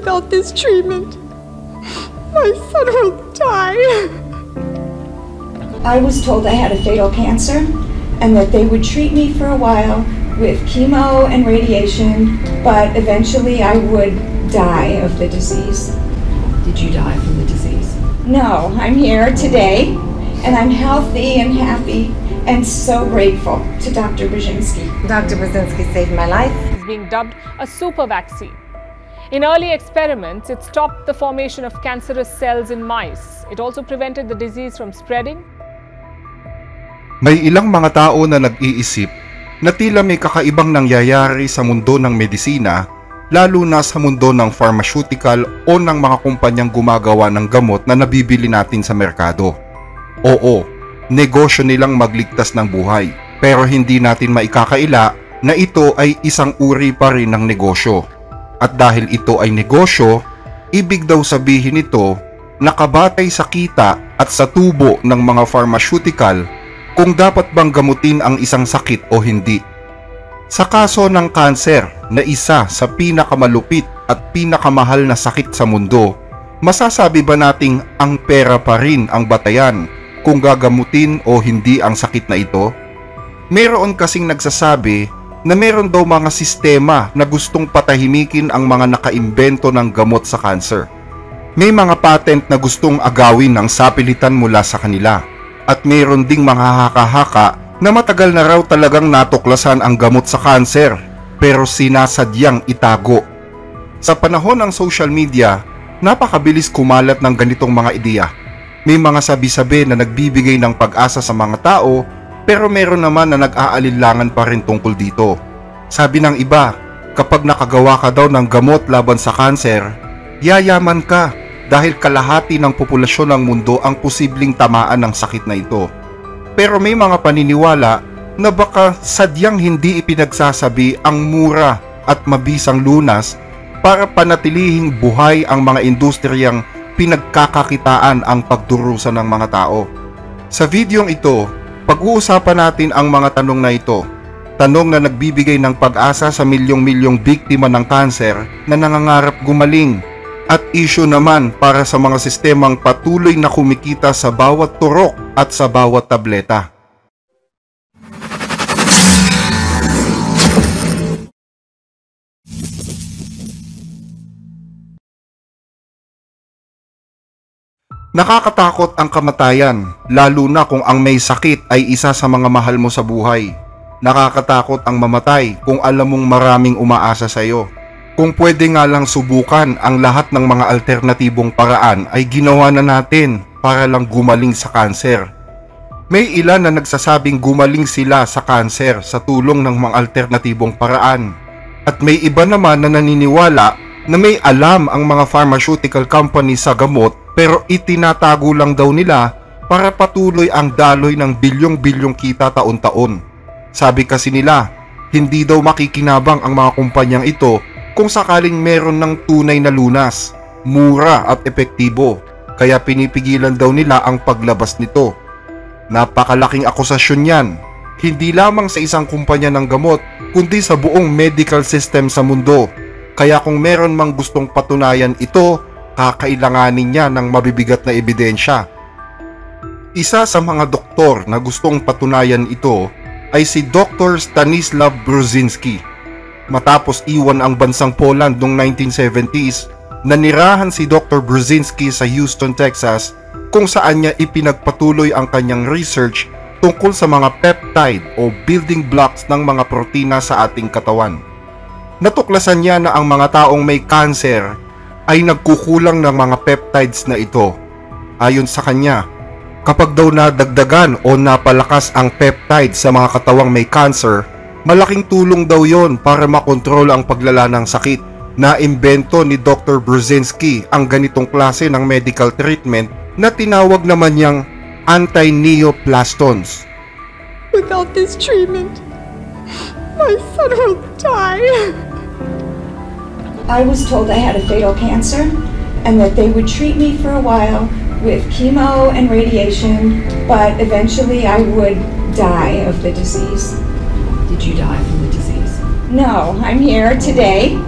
Without this treatment, my son will die. I was told I had a fatal cancer and that they would treat me for a while with chemo and radiation, but eventually I would die of the disease. Did you die from the disease? No, I'm here today and I'm healthy and happy and so grateful to Dr. Brzezinski. Dr. Brzezinski saved my life. It's being dubbed a super vaccine. In early experiments, it stopped the formation of cancerous cells in mice. It also prevented the disease from spreading. May ilang mga tao na nag-iisip na tila may kakaibang nangyayari sa mundo ng medisina, lalo na sa mundo ng pharmaceutical o ng mga kumpanyang gumagawa ng gamot na nabibili natin sa merkado. Oo, negosyo nilang magligtas ng buhay, pero hindi natin maikakaila na ito ay isang uri pa rin ng negosyo. At dahil ito ay negosyo, ibig daw sabihin ito nakabatay sa kita at sa tubo ng mga pharmaceutical kung dapat bang gamutin ang isang sakit o hindi. Sa kaso ng kanser na isa sa pinakamalupit at pinakamahal na sakit sa mundo, masasabi ba nating ang pera pa rin ang batayan kung gagamutin o hindi ang sakit na ito? Meron kasing nagsasabi na meron daw mga sistema na gustong patahimikin ang mga nakaimbento ng gamot sa kanser. May mga patent na gustong agawin ng sapilitan mula sa kanila. At mayroon ding mga haka-haka na matagal na raw talagang natuklasan ang gamot sa kanser pero sinasadyang itago. Sa panahon ng social media, napakabilis kumalat ng ganitong mga ideya. May mga sabi-sabi na nagbibigay ng pag-asa sa mga tao pero meron naman na nag-aalinlangan pa rin tungkol dito. Sabi ng iba, kapag nakagawa ka daw ng gamot laban sa kanser, yayaman ka. Dahil kalahati ng populasyon ng mundo ang posibleng tamaan ng sakit na ito. Pero may mga paniniwala na baka sadyang hindi ipinagsasabi ang mura at mabisang lunas para panatilihing buhay ang mga industriyang pinagkakakitaan ang pagdurusa ng mga tao. Sa videong ito, pag-uusapan natin ang mga tanong na ito. Tanong na nagbibigay ng pag-asa sa milyong-milyong biktima ng kanser na nangangarap gumaling. At issue naman para sa mga sistemang patuloy na kumikita sa bawat turok at sa bawat tableta. Nakakatakot ang kamatayan, lalo na kung ang may sakit ay isa sa mga mahal mo sa buhay. Nakakatakot ang mamatay kung alam mong maraming umaasa sa iyo. Kung pwede nga lang subukan ang lahat ng mga alternatibong paraan ay ginawa na natin para lang gumaling sa kanser. May ilan na nagsasabing gumaling sila sa kanser sa tulong ng mga alternatibong paraan. At may iba naman na naniniwala na may alam ang mga pharmaceutical company sa gamot pero itinatago lang daw nila para patuloy ang daloy ng bilyong-bilyong kita taon-taon. Sabi kasi nila, hindi daw makikinabang ang mga kumpanyang ito kung sakaling meron ng tunay na lunas, mura at epektibo, kaya pinipigilan daw nila ang paglabas nito. Napakalaking akusasyon yan, hindi lamang sa isang kumpanya ng gamot, kundi sa buong medical system sa mundo. Kaya kung meron mang gustong patunayan ito, kakailanganin niya ng mabibigat na ebidensya. Isa sa mga doktor na gustong patunayan ito ay si Dr. Stanislaw Brzezinski. Matapos iwan ang bansang Poland noong 1970s, nanirahan si Dr. Brzezinski sa Houston, Texas, kung saan niya ipinagpatuloy ang kanyang research tungkol sa mga peptide o building blocks ng mga protina sa ating katawan. Natuklasan niya na ang mga taong may cancer ay nagkukulang ng mga peptides na ito. Ayon sa kanya, kapag daw nadagdagan o napalakas ang peptide sa mga katawang may cancer, malaking tulong daw yon para makontrol ang paglala ng sakit. Naimbento ni Dr. Brzezinski ang ganitong klase ng medical treatment na tinawag naman niyang anti-neoplastons. Without this treatment, my son will die. I was told I had a fatal cancer and that they would treat me for a while with chemo and radiation, but eventually I would die of the disease. Did you die from the disease? No, I'm here today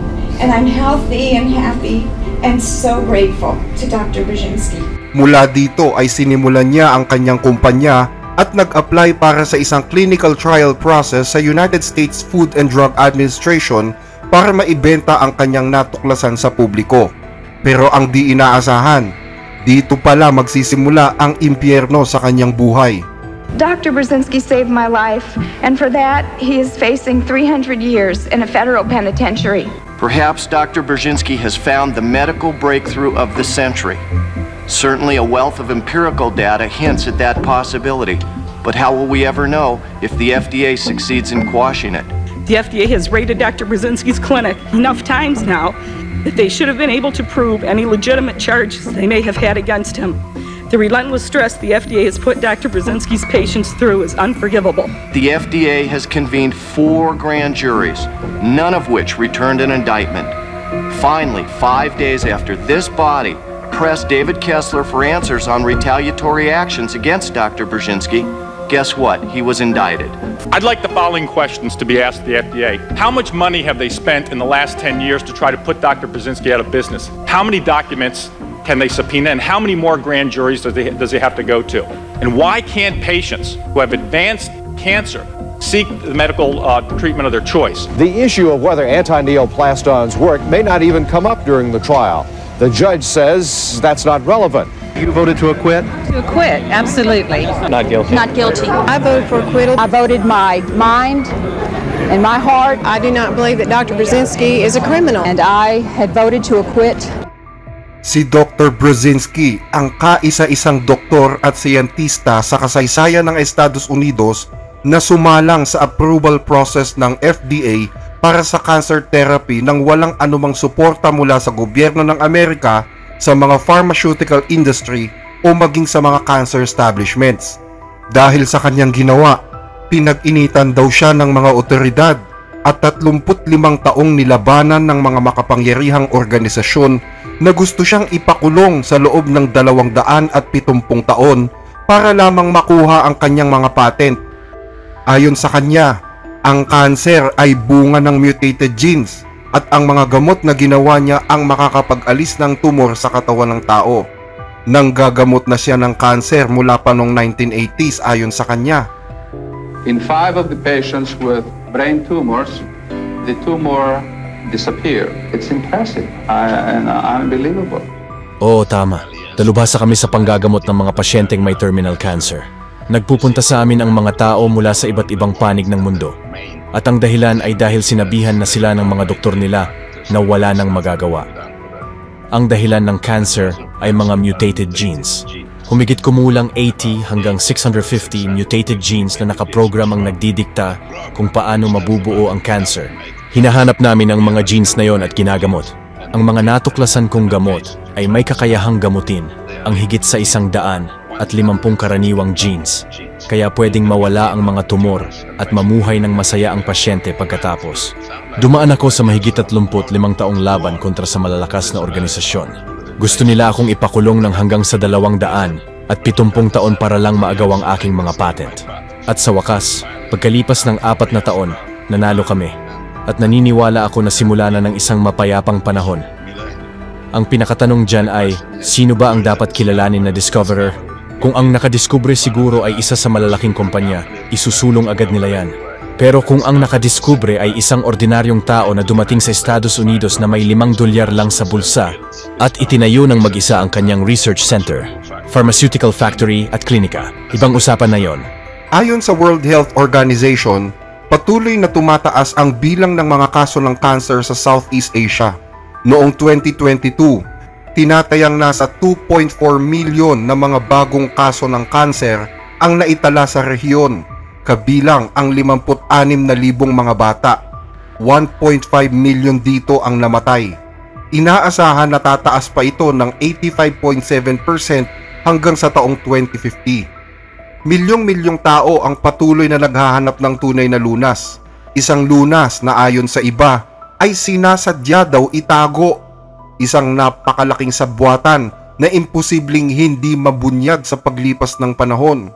and I'm healthy and happy and so grateful to Dr. Brzezinski. Mula dito ay sinimulan niya ang kanyang kumpanya at nag-apply para sa isang clinical trial process sa United States Food and Drug Administration para maibenta ang kanyang natuklasan sa publiko. Pero ang di inaasahan, dito pala magsisimula ang impyerno sa kanyang buhay. Dr. Brzezinski saved my life, and for that, he is facing 300 years in a federal penitentiary. Perhaps Dr. Brzezinski has found the medical breakthrough of the century. Certainly a wealth of empirical data hints at that possibility, but how will we ever know if the FDA succeeds in quashing it? The FDA has raided Dr. Brzezinski's clinic enough times now that they should have been able to prove any legitimate charges they may have had against him. The relentless stress the FDA has put Dr. Brzezinski's patients through is unforgivable. The FDA has convened 4 grand juries, none of which returned an indictment. Finally, 5 days after this body pressed David Kessler for answers on retaliatory actions against Dr. Brzezinski, guess what? He was indicted. I'd like the following questions to be asked the FDA. How much money have they spent in the last 10 years to try to put Dr. Brzezinski out of business? How many documents can they subpoena, and how many more grand juries does he have to go to? And why can't patients who have advanced cancer seek the medical treatment of their choice? The issue of whether anti-neoplastons work may not even come up during the trial. The judge says that's not relevant. You voted to acquit? To acquit, absolutely. Not guilty. Not guilty. I voted for acquittal. I voted my mind and my heart. I do not believe that Dr. Brzezinski is a criminal. And I had voted to acquit. Si Dr. Brzezinski ang kaisa-isang doktor at siyentista sa kasaysayan ng Estados Unidos na sumalang sa approval process ng FDA para sa cancer therapy nang walang anumang suporta mula sa gobyerno ng Amerika, sa mga pharmaceutical industry o maging sa mga cancer establishments. Dahil sa kanyang ginawa, pinag-initan daw siya ng mga otoridad at 35 taong nilabanan ng mga makapangyarihang organisasyon na gusto siyang ipakulong sa loob ng 270 taon para lamang makuha ang kanyang mga patent. Ayon sa kanya, ang kanser ay bunga ng mutated genes at ang mga gamot na ginawa niya ang makakapag-alis ng tumor sa katawan ng tao. Nanggagamot na siya ng kanser mula pa noong 1980s ayon sa kanya. In 5 of the patients with brain tumors, the tumor disappear. It's impressive and unbelievable. Oo, tama. Dalubhasa kami sa panggagamot ng mga pasyenteng may terminal cancer. Nagpupunta sa amin ang mga tao mula sa iba't ibang panig ng mundo. At ang dahilan ay dahil sinabihan na sila ng mga doktor nila na wala nang magagawa. Ang dahilan ng cancer ay mga mutated genes. Humigit kumulang 80 hanggang 650 mutated genes na nakaprogram ang nagdidikta kung paano mabubuo ang cancer. Hinahanap namin ang mga genes na yon at ginagamot. Ang mga natuklasan kong gamot ay may kakayahang gamutin ang higit sa 150 karaniwang genes. Kaya pwedeng mawala ang mga tumor at mamuhay ng masaya ang pasyente pagkatapos. Dumaan ako sa mahigit 35 taong laban kontra sa malalakas na organisasyon. Gusto nila akong ipakulong ng hanggang sa 270 taon para lang maagaw ang aking mga patent. At sa wakas, pagkalipas ng 4 na taon, nanalo kami. At naniniwala ako na simula na ng isang mapayapang panahon. Ang pinakatanong dyan ay, sino ba ang dapat kilalanin na discoverer? Kung ang nakadiskubre siguro ay isa sa malalaking kumpanya, isusulong agad nila yan. Pero kung ang nakadiskubre ay isang ordinaryong tao na dumating sa Estados Unidos na may $5 lang sa bulsa at itinayo ng mag-isa ang kanyang research center, pharmaceutical factory at klinika, ibang usapan na yon. Ayon sa World Health Organization, patuloy na tumataas ang bilang ng mga kaso ng cancer sa Southeast Asia. Noong 2022, tinatayang nasa 2.4 milyon na mga bagong kaso ng cancer ang naitala sa rehiyon, kabilang ang 56,000 mga bata. 1.5 milyon dito ang namatay. Inaasahan na tataas pa ito ng 85.7% hanggang sa taong 2050. Milyong-milyong tao ang patuloy na naghahanap ng tunay na lunas. Isang lunas na ayon sa iba ay sinasadya daw itago. Isang napakalaking sabwatan na imposibleng hindi mabunyag sa paglipas ng panahon.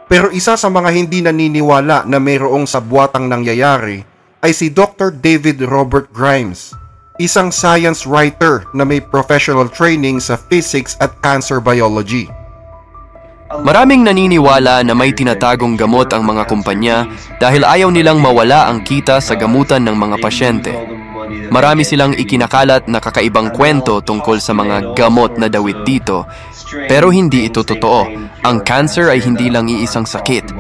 Pero isa sa mga hindi naniniwala na mayroong sabwatang nangyayari ay si Dr. David Robert Grimes. isang science writer na may professional training sa physics at cancer biology. Maraming naniniwala na may tinatagong gamot ang mga kumpanya dahil ayaw nilang mawala ang kita sa gamutan ng mga pasyente. Marami silang ikinakalat na kakaibang kwento tungkol sa mga gamot na dawit dito, pero hindi ito totoo. Ang cancer ay hindi lang iisang sakit.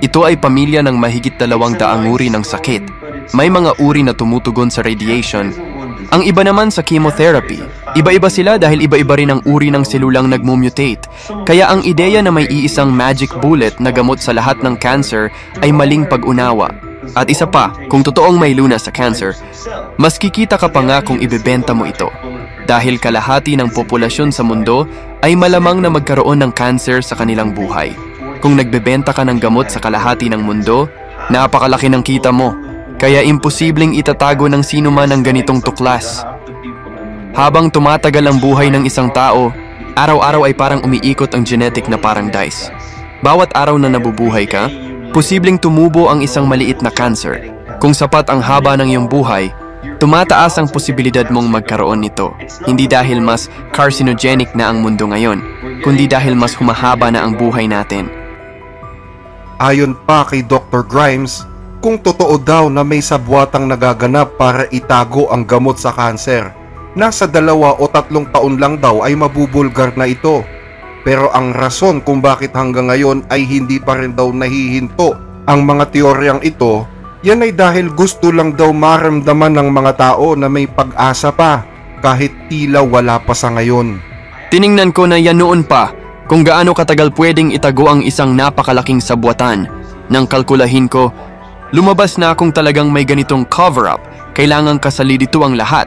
Ito ay pamilya ng mahigit 200 uri ng sakit. May mga uri na tumutugon sa radiation. Ang iba naman sa chemotherapy. Iba-iba sila dahil iba-iba rin ang uri ng selulang nagmumutate. Kaya ang ideya na may iisang magic bullet na gamot sa lahat ng cancer ay maling pag-unawa. At isa pa, kung totoong may lunas sa cancer, mas kikita ka pa nga kung ibebenta mo ito. Dahil kalahati ng populasyon sa mundo ay malamang na magkaroon ng cancer sa kanilang buhay. Kung nagbebenta ka ng gamot sa kalahati ng mundo, napakalaki ng kita mo. Kaya imposibleng itatago ng sino man ang ganitong tuklas. Habang tumatagal ang buhay ng isang tao, araw-araw ay parang umiikot ang genetic na parang dice. Bawat araw na nabubuhay ka, posibleng tumubo ang isang maliit na cancer. Kung sapat ang haba ng iyong buhay, tumataas ang posibilidad mong magkaroon nito. Hindi dahil mas carcinogenic na ang mundo ngayon, kundi dahil mas humahaba na ang buhay natin. Ayon pa kay Dr. Grimes, kung totoo daw na may sabwatang nagaganap para itago ang gamot sa kanser, nasa 2 o 3 taon lang daw ay mabubulgar na ito. Pero ang rason kung bakit hanggang ngayon ay hindi pa rin daw nahihinto ang mga teoryang ito, yan ay dahil gusto lang daw maramdaman ng mga tao na may pag-asa pa kahit tila wala pa sa ngayon. Tiningnan ko na yan noon pa kung gaano katagal pwedeng itago ang isang napakalaking sabwatan. Nang kalkulahin ko, lumabas na kung talagang may ganitong cover-up, kailangang kasali dito ang lahat.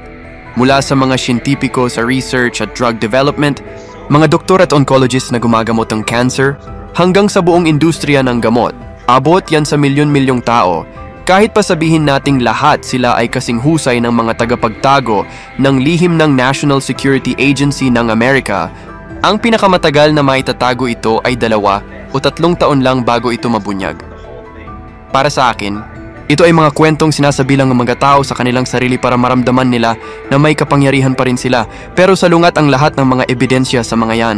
Mula sa mga siyentipiko sa research at drug development, mga doktor at oncologist na gumagamot ng cancer, hanggang sa buong industriya ng gamot. Abot yan sa milyon-milyong tao. Kahit pa sabihin nating lahat sila ay kasing husay ng mga tagapagtago ng lihim ng National Security Agency ng Amerika, ang pinakamatagal na maitatago ito ay 2 o 3 taon lang bago ito mabunyag. Para sa akin, ito ay mga kwentong sinasabilang ng mga tao sa kanilang sarili para maramdaman nila na may kapangyarihan pa rin sila, pero salungat ang lahat ng mga ebidensya sa mga yan.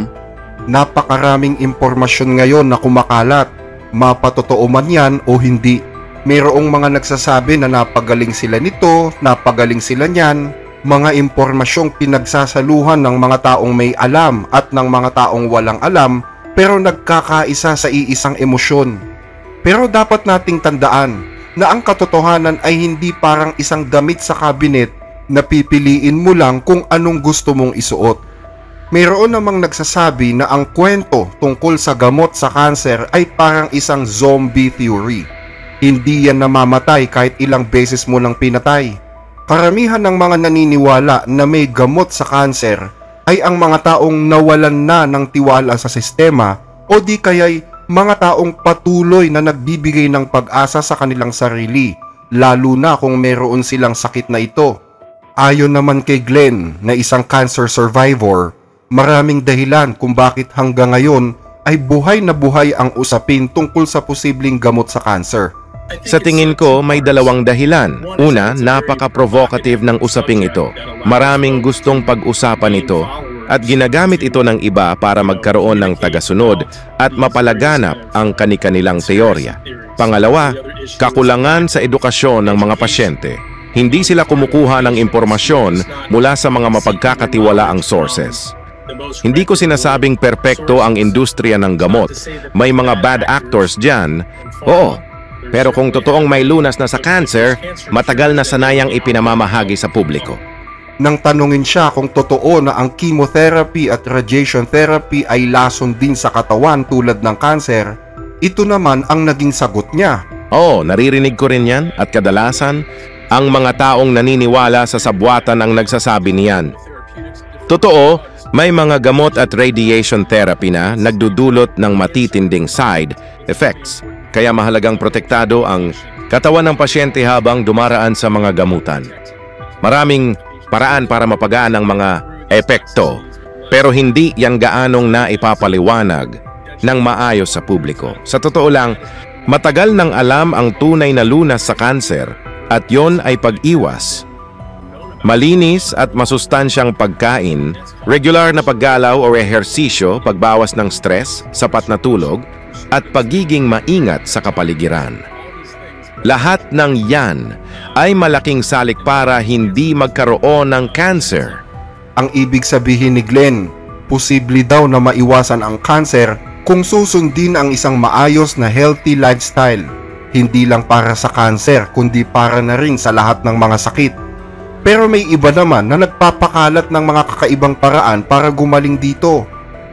Napakaraming impormasyon ngayon na kumakalat, mapatotoo man yan o hindi. Mayroong mga nagsasabi na napagaling sila nito, napagaling sila niyan, mga impormasyong pinagsasaluhan ng mga taong may alam at ng mga taong walang alam, pero nagkakaisa sa iisang emosyon. Pero dapat nating tandaan na ang katotohanan ay hindi parang isang damit sa kabinet na pipiliin mo lang kung anong gusto mong isuot. Mayroon namang nagsasabi na ang kwento tungkol sa gamot sa kanser ay parang isang zombie theory. Hindi yan namamatay kahit ilang beses mo nang pinatay. Karamihan ng mga naniniwala na may gamot sa kanser ay ang mga taong nawalan na ng tiwala sa sistema o di kaya'y mga taong patuloy na nagbibigay ng pag-asa sa kanilang sarili, lalo na kung meron silang sakit na ito. Ayon naman kay Glenn na isang cancer survivor, maraming dahilan kung bakit hanggang ngayon ay buhay na buhay ang usapin tungkol sa posibleng gamot sa cancer. Sa tingin ko, may 2 dahilan. Una, napaka-provocative ng usaping ito. Maraming gustong pag-usapan ito at ginagamit ito ng iba para magkaroon ng tagasunod at mapalaganap ang kani-kanilang teorya. Pangalawa, kakulangan sa edukasyon ng mga pasyente. Hindi sila kumukuha ng impormasyon mula sa mga mapagkakatiwalaang sources. Hindi ko sinasabing perpekto ang industriya ng gamot. May mga bad actors dyan. Oo, pero kung totoong may lunas na sa cancer, matagal na sanayang ipinamamahagi sa publiko. Nang tanungin siya kung totoo na ang chemotherapy at radiation therapy ay lason din sa katawan tulad ng cancer, ito naman ang naging sagot niya. Oo, naririnig ko rin yan at kadalasan, ang mga taong naniniwala sa sabwatan ang nagsasabi niyan. Totoo, may mga gamot at radiation therapy na nagdudulot ng matitinding side effects, kaya mahalagang protektado ang katawan ng pasyente habang dumaraan sa mga gamutan. Maraming paraan para mapagaan ang mga epekto, pero hindi yan gaanong naipapaliwanag ng maayos sa publiko. Sa totoo lang, matagal nang alam ang tunay na lunas sa kanser at yon ay pag-iwas. Malinis at masustansyang pagkain, regular na paggalaw o ehersisyo, pagbawas ng stress, sapat na tulog, at pagiging maingat sa kapaligiran. Lahat ng yan ay malaking salik para hindi magkaroon ng cancer. Ang ibig sabihin ni Glenn, posible daw na maiwasan ang cancer kung susundin ang isang maayos na healthy lifestyle. Hindi lang para sa cancer, kundi para na rin sa lahat ng mga sakit. Pero may iba naman na nagpapakalat ng mga kakaibang paraan para gumaling dito,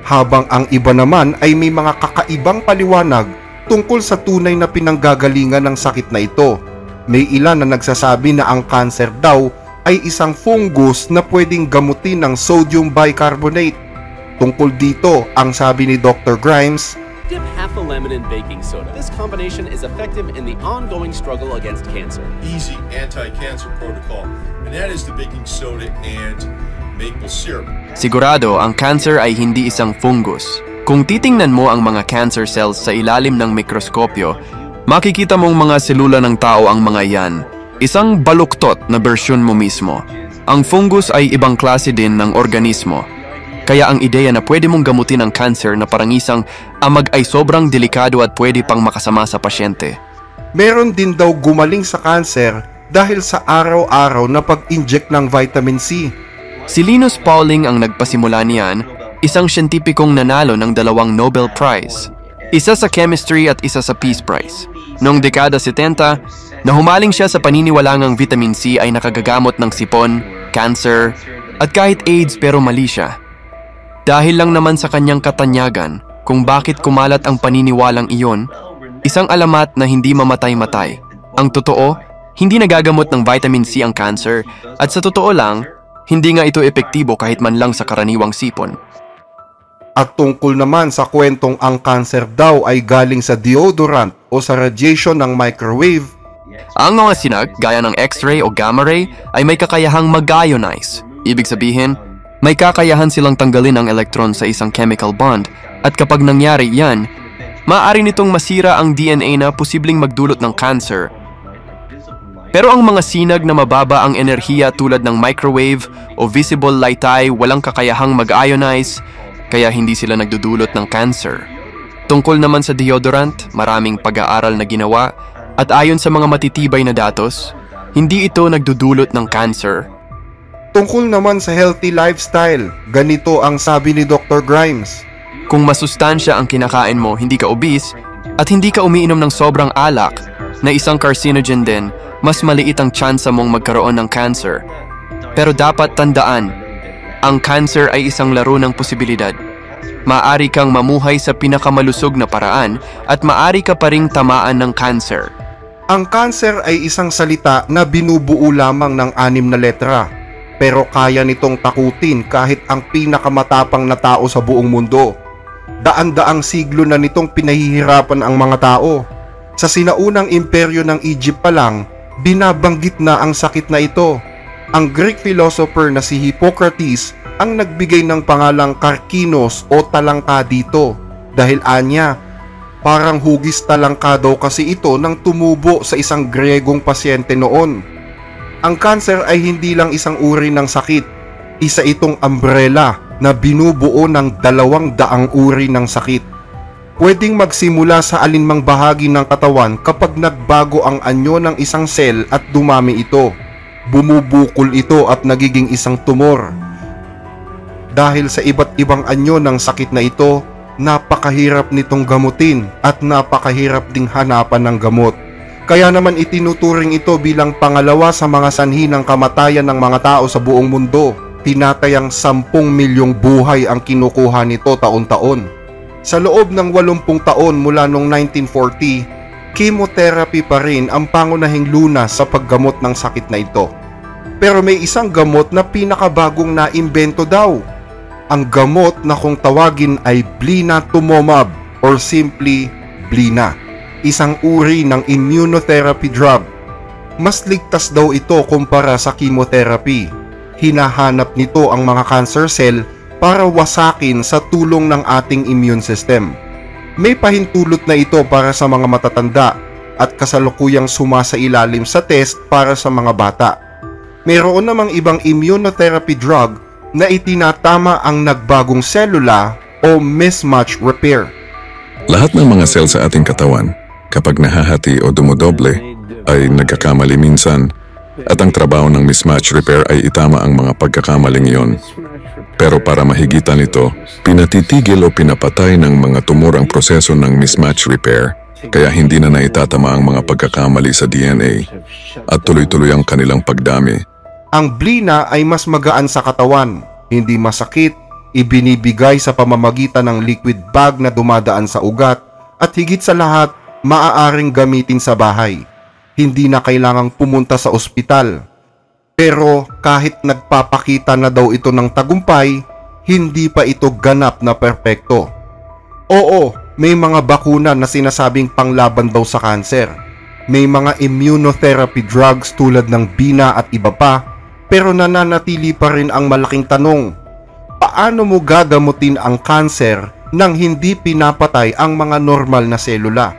habang ang iba naman ay may mga kakaibang paliwanag tungkol sa tunay na pinanggagalingan ng sakit na ito. May ilan na nagsasabi na ang cancer daw ay isang fungus na pwedeng gamutin ng sodium bicarbonate. Tungkol dito, ang sabi ni Dr. Grimes, dip half a lemon in baking soda. This combination is effective in the ongoing struggle against cancer. Easy anti-cancer protocol, and that is the baking soda and maple syrup. Sigurado ang cancer ay hindi isang fungus. Kung titingnan mo ang mga cancer cells sa ilalim ng mikroskopyo, makikita mong mga selula ng tao ang mga yan. Isang baluktot na bersyon mo mismo. Ang fungus ay ibang klase din ng organismo. Kaya ang ideya na pwede mong gamutin ang cancer na parangisang amag ay sobrang delikado at pwede pang makasama sa pasyente. Meron din daw gumaling sa cancer dahil sa araw-araw na pag-inject ng vitamin C. Si Linus Pauling ang nagpasimula niyan, isang siyentipikong nanalo ng 2 Nobel Prize. Isa sa chemistry at isa sa Peace Prize. Noong dekada 70, nahumaling siya sa paniniwalaang vitamin C ay nakagagamot ng sipon, cancer, at kahit AIDS pero mali siya. Dahil lang naman sa kanyang katanyagan kung bakit kumalat ang paniniwalang iyon, isang alamat na hindi mamatay-matay. Ang totoo, hindi nagagamot ng vitamin C ang cancer at sa totoo lang, hindi nga ito epektibo kahit man lang sa karaniwang sipon. At tungkol naman sa kwentong ang cancer daw ay galing sa deodorant o sa radiation ng microwave. Ang mga sinag, gaya ng X-ray o gamma ray, ay may kakayahang mag-ionize. Ibig sabihin, may kakayahan silang tanggalin ang elektron sa isang chemical bond at kapag nangyari yan, maaari nitong masira ang DNA na posibleng magdulot ng cancer. Pero ang mga sinag na mababa ang enerhiya tulad ng microwave o visible light ay walang kakayahang mag-ionize, kaya hindi sila nagdudulot ng cancer. Tungkol naman sa deodorant, maraming pag-aaral na ginawa at ayon sa mga matitibay na datos, hindi ito nagdudulot ng cancer. Tungkol naman sa healthy lifestyle, ganito ang sabi ni Dr. Grimes. Kung masustansya ang kinakain mo, hindi ka obese, at hindi ka umiinom ng sobrang alak, na isang carcinogen din, mas maliit ang tsansa mong magkaroon ng cancer. Pero dapat tandaan, ang cancer ay isang laro ng posibilidad. Maaari kang mamuhay sa pinakamalusog na paraan at maaari ka pa ring tamaan ng cancer. Ang cancer ay isang salita na binubuo lamang ng 6 na letra. Pero kaya nitong takutin kahit ang pinakamatapang na tao sa buong mundo. Daan-daang siglo na nitong pinahihirapan ang mga tao. Sa sinaunang imperyo ng Egypt pa lang, binabanggit na ang sakit na ito. Ang Greek philosopher na si Hippocrates ang nagbigay ng pangalang karkinos o talangka dito. Dahil anya, parang hugis talangka daw kasi ito nang tumubo sa isang Gregong pasyente noon. Ang cancer ay hindi lang isang uri ng sakit. Isa itong umbrella na binubuo ng 200 uri ng sakit. Pwedeng magsimula sa alinmang bahagi ng katawan kapag nagbago ang anyo ng isang cell at dumami ito. Bumubukol ito at nagiging isang tumor. Dahil sa iba't ibang anyo ng sakit na ito, napakahirap nitong gamutin at napakahirap ding hanapan ng gamot. Kaya naman itinuturing ito bilang pangalawa sa mga sanhi ng kamatayan ng mga tao sa buong mundo. Tinatayang 10 milyong buhay ang kinukuha nito taon-taon. Sa loob ng 80 taon mula noong 1940, chemotherapy pa rin ang pangunahing lunas sa paggamot ng sakit na ito. Pero may isang gamot na pinakabagong naimbento daw. Ang gamot na kung tawagin ay blinatumomab or simply Blina. Isang uri ng immunotherapy drug. Mas ligtas daw ito kumpara sa chemotherapy. Hinahanap nito ang mga cancer cell para wasakin sa tulong ng ating immune system. May pahintulot na ito para sa mga matatanda at kasalukuyang sumasailalim sa test para sa mga bata. mayroon namang ibang immunotherapy drug na itinatama ang nagbagong selula o mismatch repair. Lahat ng mga cell sa ating katawan, kapag nahahati o dumodoble, ay nagkakamali minsan, at ang trabaho ng mismatch repair ay itama ang mga pagkakamaling iyon. Pero para mahigitan ito, pinatitigil o pinapatay ng mga tumor ang proseso ng mismatch repair, kaya hindi na naitatama ang mga pagkakamali sa DNA at tuloy-tuloy ang kanilang pagdami. Ang Blina ay mas magaan sa katawan, hindi masakit, ibinibigay sa pamamagitan ng liquid bag na dumadaan sa ugat, at higit sa lahat, maaaring gamitin sa bahay. Hindi na kailangang pumunta sa ospital. Pero kahit nagpapakita na daw ito ng tagumpay, hindi pa ito ganap na perpekto. Oo, may mga bakuna na sinasabing panglaban daw sa kanser. May mga immunotherapy drugs tulad ng Bina at iba pa, pero nananatili pa rin ang malaking tanong. Paano mo gagamutin ang kanser nang hindi pinapatay ang mga normal na selula?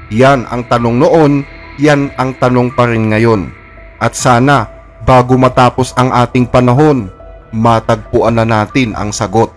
Yan ang tanong noon, yan ang tanong pa rin ngayon. At sana, bago matapos ang ating panahon, matagpuan na natin ang sagot.